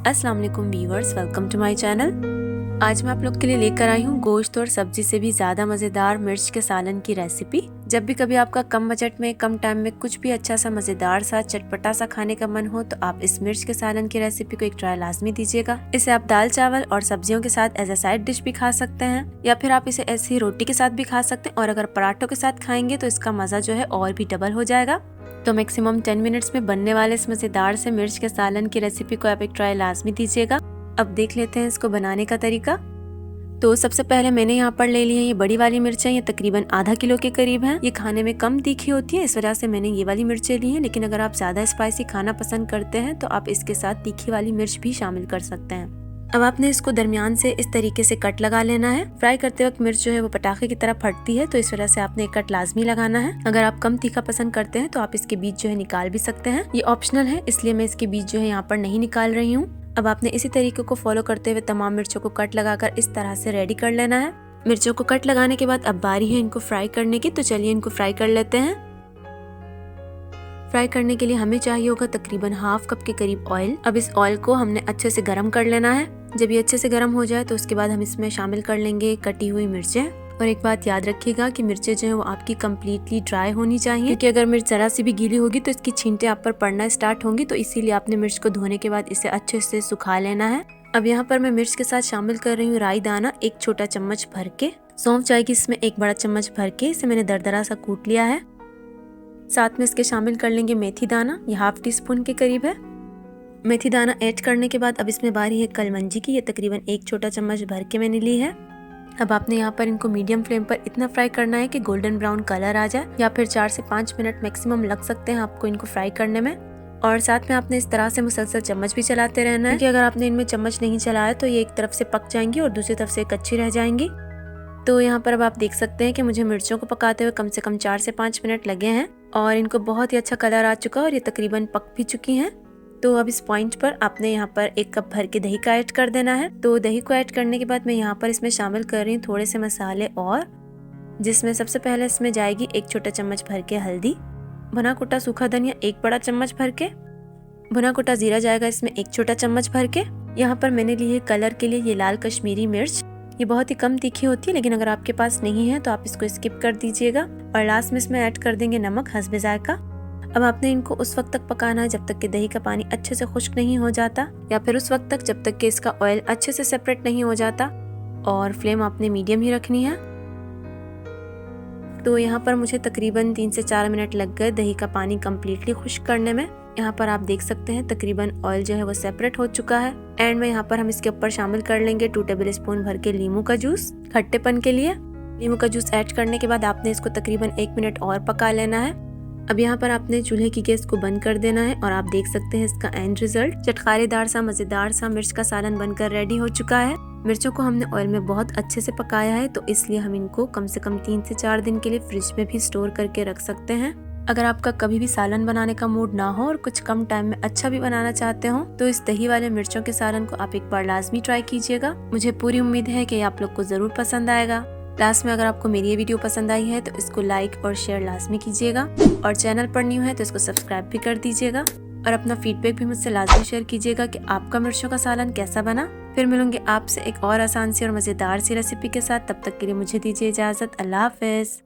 अस्सलाम वालेकुम viewers, welcome to my channel. आज मैं आप लोग के लिए लेकर आई हूँ गोश्त और सब्जी से भी ज़्यादा मज़ेदार मिर्च के सालन की रेसिपी। जब भी कभी आपका कम बजट में कम टाइम में कुछ भी अच्छा सा मज़ेदार सा चटपटा सा खाने का मन हो तो आप इस मिर्च के सालन की रेसिपी को एक ट्राई लाजमी दीजिएगा। इसे आप दाल चावल और सब्जियों के साथ एज अ साइड डिश भी खा सकते हैं या फिर आप इसे ऐसी रोटी के साथ भी खा सकते हैं, और अगर पराठों के साथ खाएंगे तो इसका मज़ा जो है और भी डबल हो जाएगा। तो मैक्सिमम 10 मिनट्स में बनने वाले इस मज़ेदार से मिर्च के सालन की रेसिपी को आप एक ट्राई लाजमी दीजिएगा। अब देख लेते हैं इसको बनाने का तरीका। तो सबसे पहले मैंने यहाँ पर ले ली है ये बड़ी वाली मिर्चें, ये तकरीबन आधा किलो के करीब हैं। ये खाने में कम तीखी होती है, इस वजह से मैंने ये वाली मिर्चें ली हैं, लेकिन अगर आप ज़्यादा स्पाइसी खाना पसंद करते हैं तो आप इसके साथ तीखी वाली मिर्च भी शामिल कर सकते हैं। अब आपने इसको दरमियान से इस तरीके से कट लगा लेना है। फ्राई करते वक्त मिर्च जो है वो पटाखे की तरह फटती है, तो इस वजह से आपने एक कट लाजमी लगाना है। अगर आप कम तीखा पसंद करते हैं तो आप इसके बीज जो है निकाल भी सकते हैं, ये ऑप्शनल है, इसलिए मैं इसके बीज जो है यहाँ पर नहीं निकाल रही हूँ। अब आपने इसी तरीके को फॉलो करते हुए तमाम मिर्चों को कट लगाकर इस तरह से रेडी कर लेना है। मिर्चों को कट लगाने के बाद अब बारी है इनको फ्राई करने की, तो चलिए इनको फ्राई कर लेते हैं। फ्राई करने के लिए हमें चाहिए होगा तकरीबन हाफ कप के करीब ऑयल। अब इस ऑयल को हमने अच्छे से गर्म कर लेना है। जब ये अच्छे से गर्म हो जाए तो उसके बाद हम इसमें शामिल कर लेंगे कटी हुई मिर्चें। और एक बात याद रखिएगा कि मिर्चें जो है वो आपकी कम्प्लीटली ड्राई होनी चाहिए, क्योंकि अगर मिर्च जरा सी भी गीली होगी तो इसकी छींटे आप पर पड़ना स्टार्ट होंगी, तो इसीलिए आपने मिर्च को धोने के बाद इसे अच्छे से सुखा लेना है। अब यहाँ पर मैं मिर्च के साथ शामिल कर रही हूँ राई दाना, एक छोटा चम्मच भर के। सौंफ जाएगी इसमें एक बड़ा चम्मच भर के, इसे मैंने दरदरा सा कूट लिया है। साथ में इसके शामिल कर लेंगे मेथी दाना, ये हाफ टी स्पून के करीब है। मेथी दाना ऐड करने के बाद अब इसमें बारी है कलमंजी की, ये तकरीबन एक छोटा चम्मच भर के मैंने ली है। अब आपने यहाँ पर इनको मीडियम फ्लेम पर इतना फ्राई करना है कि गोल्डन ब्राउन कलर आ जाए, या फिर 4 से 5 मिनट मैक्सिमम लग सकते हैं आपको इनको फ्राई करने में। और साथ में आपने इस तरह से मुसलसल चम्मच भी चलाते रहना है, क्योंकि अगर आपने इनमें चम्मच नहीं चलाया तो ये एक तरफ से पक जाएंगी और दूसरी तरफ से कच्ची रह जाएंगी। तो यहाँ पर अब आप देख सकते हैं कि मुझे मिर्चों को पकाते हुए कम से कम 4 से 5 मिनट लगे हैं और इनको बहुत ही अच्छा कलर आ चुका और ये तकरीबन पक भी चुकी हैं। तो अब इस पॉइंट पर आपने यहाँ पर 1 कप भर के दही का ऐड कर देना है। तो दही को ऐड करने के बाद मैं यहाँ पर इसमें शामिल कर रही हूँ थोड़े से मसाले, और जिसमें सबसे पहले इसमें जाएगी 1 छोटा चम्मच भर के हल्दी, भुना कुटा सूखा धनिया 1 बड़ा चम्मच भर के, भुना कुटा जीरा जाएगा इसमें 1 छोटा चम्मच भर के। यहाँ पर मैंने ली है कलर के लिए ये लाल कश्मीरी मिर्च, ये बहुत ही कम तीखी होती है, लेकिन अगर आपके पास नहीं है तो आप इसको स्किप कर दीजिएगा। और लास्ट में इसमें ऐड कर देंगे नमक हस्बे जायका। अब आपने इनको उस वक्त तक पकाना है जब तक कि दही का पानी अच्छे से खुश्क नहीं हो जाता, या फिर उस वक्त तक जब तक कि इसका ऑयल अच्छे से सेपरेट नहीं हो जाता, और फ्लेम आपने मीडियम ही रखनी है। तो यहाँ पर मुझे तकरीबन 3 से 4 मिनट लग गए दही का पानी कम्प्लीटली खुश्क करने में। यहाँ पर आप देख सकते हैं तकरीबन ऑयल जो है वो सेपरेट हो चुका है। एंड में यहाँ पर हम इसके ऊपर शामिल कर लेंगे 2 टेबल स्पून भर के नींबू का जूस, खट्टेपन के लिए। नींबू का जूस ऐड करने के बाद आपने इसको तकरीबन 1 मिनट और पका लेना है। अब यहाँ पर आपने चूल्हे की गैस को बंद कर देना है और आप देख सकते हैं इसका एंड रिजल्ट। चटखारेदार सा मजेदार सा मिर्च का सालन बनकर रेडी हो चुका है। मिर्चों को हमने ऑयल में बहुत अच्छे से पकाया है, तो इसलिए हम इनको कम से कम 3 से 4 दिन के लिए फ्रिज में भी स्टोर करके रख सकते हैं। अगर आपका कभी भी सालन बनाने का मूड ना हो और कुछ कम टाइम में अच्छा भी बनाना चाहते हो तो इस दही वाले मिर्चों के सालन को आप एक बार लाजमी ट्राई कीजिएगा। मुझे पूरी उम्मीद है कि आप लोग को जरूर पसंद आएगा। लास्ट में अगर आपको मेरी ये वीडियो पसंद आई है तो इसको लाइक और शेयर लाजमी कीजिएगा, और चैनल पर न्यू है तो इसको सब्सक्राइब भी कर दीजिएगा, और अपना फीडबैक भी मुझसे लाजमी शेयर कीजिएगा कि आपका मिर्चों का सालन कैसा बना। फिर मिलूंगे आपसे एक और आसान सी और मजेदार सी रेसिपी के साथ। तब तक के लिए मुझे दीजिए इजाजत। अल्लाह हाफिज।